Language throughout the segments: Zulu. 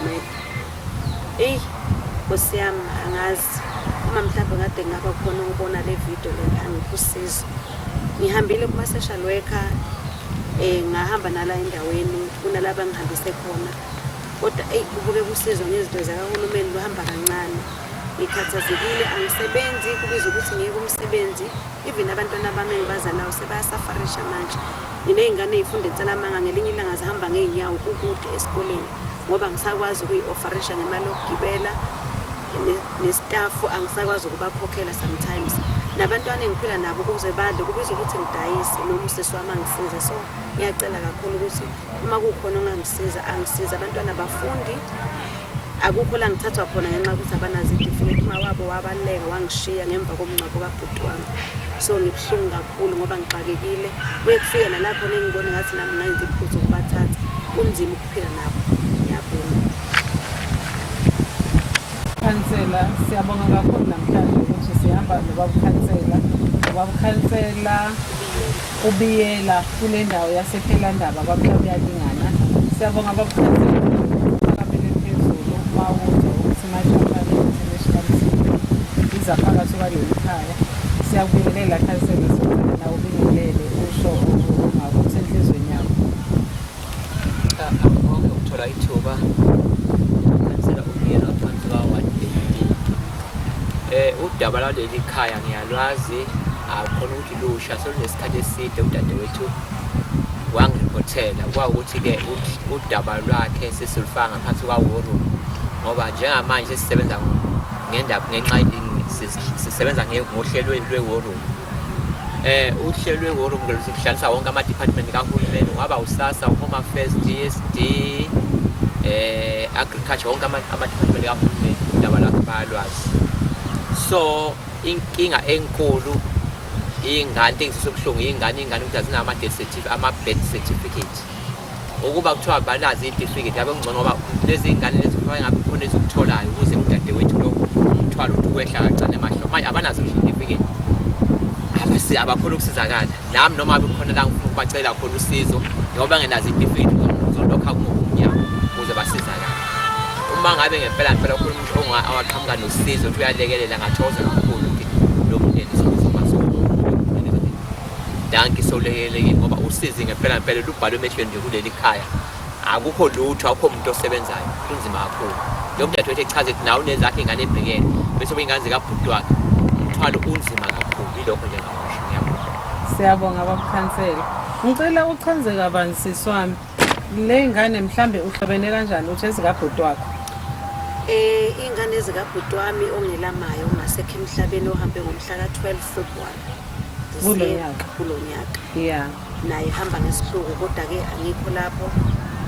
ngivumele. Nkosi yami angazi uma mhlawumbe ngade ngaba khona ukubona le video le angikusiza. Ngihambile kuma social worker ngahamba nala endaweni kunalabo ngihambise khona. Kodwa kubuke kusizwa ngezinto zakahulumeni luhamba kancane. Ngikhathazekile angisebenzi kubiza ukuthi ngeke umsebenzi even abantwana bami engibazalayo sebayasafarisha manje. Ngineyingane ezifunda eNtsalamanga ngelinye ilanga zihamba ngeenyawo ukude esikoleni ngoba ngisakwazi ukuyi-offerisha ngemali yokugibela nestaff angisakwazi ukubakhokhela sometimes. Nabantwana engiphila nabo ukuze badle kubiza ukuthi ngidayise noma usisi wami angisize. So ngiyacela kakhulu ukuthi uma kukhona ongangisiza angisiza. Abantwana bafundi akukho la ngithathwa khona ngenxa ukuthi abanazo izitifiketi. Uma wabo wabaleka wangishiya ngemva komngcwabo kabhuti wami. So ngibuhlungu kakhulu ngoba ngixakekile. Kuyekufika nalapho ngibona ngathi nami ngayenza iphutha ukubathatha. Kunzima ukuphila nabo. Ngiyabonga. Khansela, siyabonga kakhulu namhlanje ukuthi sihamba nobabukhansela. Ubabukhansela ubiyela kule ndawo yasePhelandaba kwabuyalingana. Siyabonga babukhansela uqhakamele phezulu mawuzo ukuthi majapane international city izaphakathi kwaleli khaya. Siyakubekelela khansela sokubona nawe ubingelele usho ngakuthi enhlizweni yakho. Ngibonga ukuthola ithuba. Khansela ubiyela phansi kwa-180. Udaba lwaleli khaya ngiyalwazi akhona ukuthi lusha solunesikhathi eside udadewethu wangiriphothela kwawukuthi-ke udaba lwakhe sesilufaka ngaphansi kwa-war room ngoba njengamanje sesisebenza ngendaba ngenxa sisebenza ngohlelo lwe-war room. Uhlelo lwe-war room luhlanganisa wonke ama-department kahulumeni ngaba usasa, uHome Affairs, DSD, agriculture, wonke ama-department kahulumeni udaba lwakhe bayalwazi. So inkinga enkulu ingane engisubuhlungu ingane ukuthi ama-birth certificate ukuba kuthiwa banazi i-certificate yabe ngcono ngoba lezi ingane lezi kufanele ngabe khona ezikutholayo ukuze udadewethu lo umthwalo ukwehla kancane emahlo. Manje abanazo i-certificate abakhona ukusizakala. Nami noma bekhona la ngifuna ukubacela khona usizo ngoba ngenazi i-certificate ngizolokha kumnyango ukuze basizakale. Uma ngabe ngempela khona umuntu ongaqhamuka nosizo ukuthi uyalekelela ngathokoza kakhulu ukuthi lo muntu danki solekeleke ngoba usizi ngempela lubhalwe emehlweni nje kuleli khaya. Akukho lutho, akukho umuntu osebenzayo. Kunzima kakhulu. Lo muntu athi echaze ukuthi nawe unezakhe ingane ebhekene bese ingane zikabhuti wakhe umthwalo unzima kakhulu. Yilokho nje ngakusho. Ngiyabonga. Siyabonga babukhansela. Ngicela uchaze kabanzi sisi wami le ngane mhlambe uhlobene kanjani uthi ezikabhuti wakho? Ingane zikabhuti wami ongelamayo ngasekho emhlabeni ohambe ngomhla ka-12 February kulo nyaka. Yeah. Naye ihamba ngesihluku kodwa-ke angikho lapho.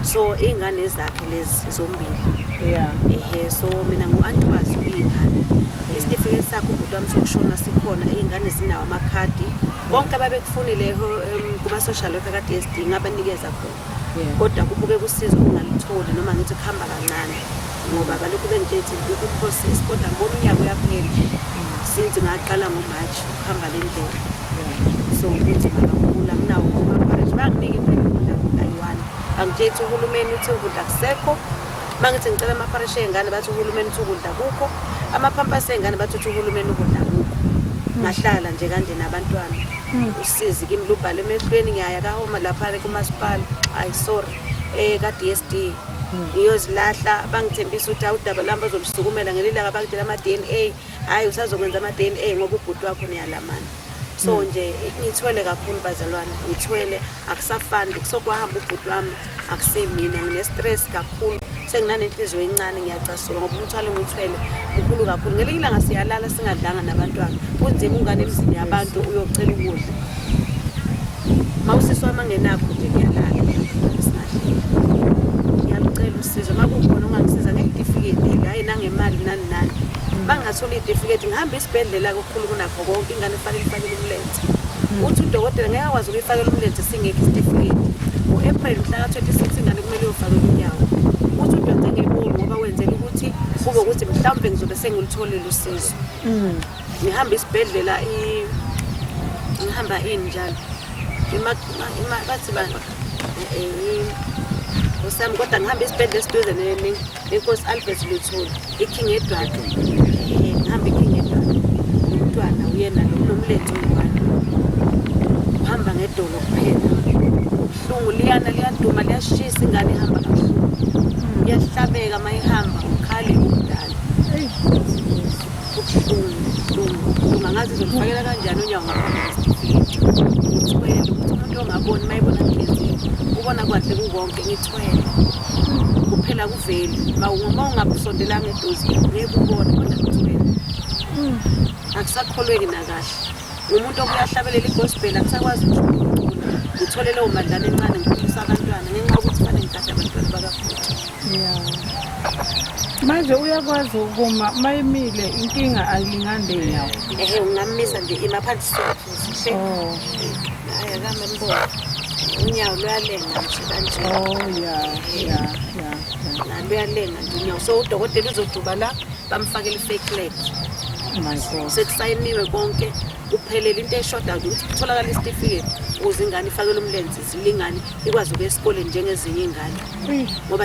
So iy'ngane zakhe lezi zombili. Yeah. So mina ngu-antiwazi iy'ngane. Isitifiketi sakho ubhuti wami sokushona sikhona. Iy'ngane zinawo amakhadi. Bonke ababekufunile kuma-social worker ka-DSD ngabanikeza khona. Kodwa kubuke kusizo ungalitholi noma ngithi kuhamba kancane ngoba balokhu bengitshela ukuthi ku-process kodwa ngibona unyaka uyaphela since ngaqala ngoMarch ukuhamba le ndlela. So kunzima kakhulu anginawo ama-coverage banginike impela ayi-one. Angitshela ukuthi uhulumeni uthi ukudla kusekho. Mangithi ngicela ama-coverage ey'ngane bathi uhulumeni uthi ukudla kukho. Ama-pampers ey'ngane bathi uhulumeni ukudla kukho. Ngahlala nje kanje nabantwana. Usizi kimi lubhale emehlweni ngiyaya kahoma lapha kumasipala. Ayi sorry ka-DSD ngiyozilahla bangithembisa ukuthi awudaba lami bazolisukumela ngelilanga bakutshela ama-DNA. Hayi usazokwenza ama-DNA ngoba ubhuti wakho niyalamana. So nje ngithwele kakhulu bazalwane ngithwele akusafani kusokwahamba ubhuti wami akusemina ngine-stress kakhulu senginanenhliziyo encane ngiyacasuka ngoba umthwalo ngithwele mkhulu kakhulu. Ngelinye ilanga siyalala singadlanga nabantwana kunzima ungane emzini yabantu uyocela ukudla. Mawusisi wami angenakho nje ngiyalala ngiyacela usizo makukhona ongangisiza ngezitifiketi hayi nangemali nani. Bangatholi izitifiketi ngihamba isibhedlela kakhulu kunakho konke ingane ifanele ifakele umlenze. Uthi udokotela ngeke akwazi ukuyifakela umlenze singekho isitifiketi. Ngo-April mhla ka-26 ingane kumele uyofakela unyawo. Uthi udokotela ngeboni ngoba wenzela ukuthi kube ukuthi mhlawumbe ngizobe sengilitholile usizo. Ngihamba isibhedlela ngihamba ini njalo. Bathi Nkosi yami kodwa ngihamba isibhedlela esiduze nenkosi Albert Luthuli iKing Edward. Ngihamba iKing Edward. Umntwana uyena nomlenze ongubani. Uhamba ngedolo kuphela. Ubuhlungu liyaduma liyashisa ingane ihamba kabuhlungu. Iyahlabeka mayihamba ukhali umdala. Ubuhlungu angazi izokufakela kanjani unyawo ngaphandle ngithwele ukuthi umuntu ongaboni mayibona ngezini ubona kwahle kukonke ngithwele kuphela kuveli mawungabusondelanga eduze ngeke ubone kodwa ngithwele akusakholweki nakahle umuntu okuyahlabelela igospel akusakwazi ukucula ngithole leyo madlana encane ngikhulisa abantwana ngenxa yokuthi fanele ngigade abantwana bakafuthi. Manje uyakwazi ukuma mayimile inkinga ayilingande nyawo. Ungamisa nje imaphansi siphuze. Hayi kamembona. Unyawo luyalenga nje kanje. Luyalenga nje unyawo. So udokotela uzoduba la bamfakela i-fake leg. Oh my God. Sekusayiniwe konke kuphelele into eshoda ukuthi kutholakala isitifiketi ukuze ingane ifakelwe umlenze zilingane ikwazi ukuya esikoleni njengezinye ingane. Ngoba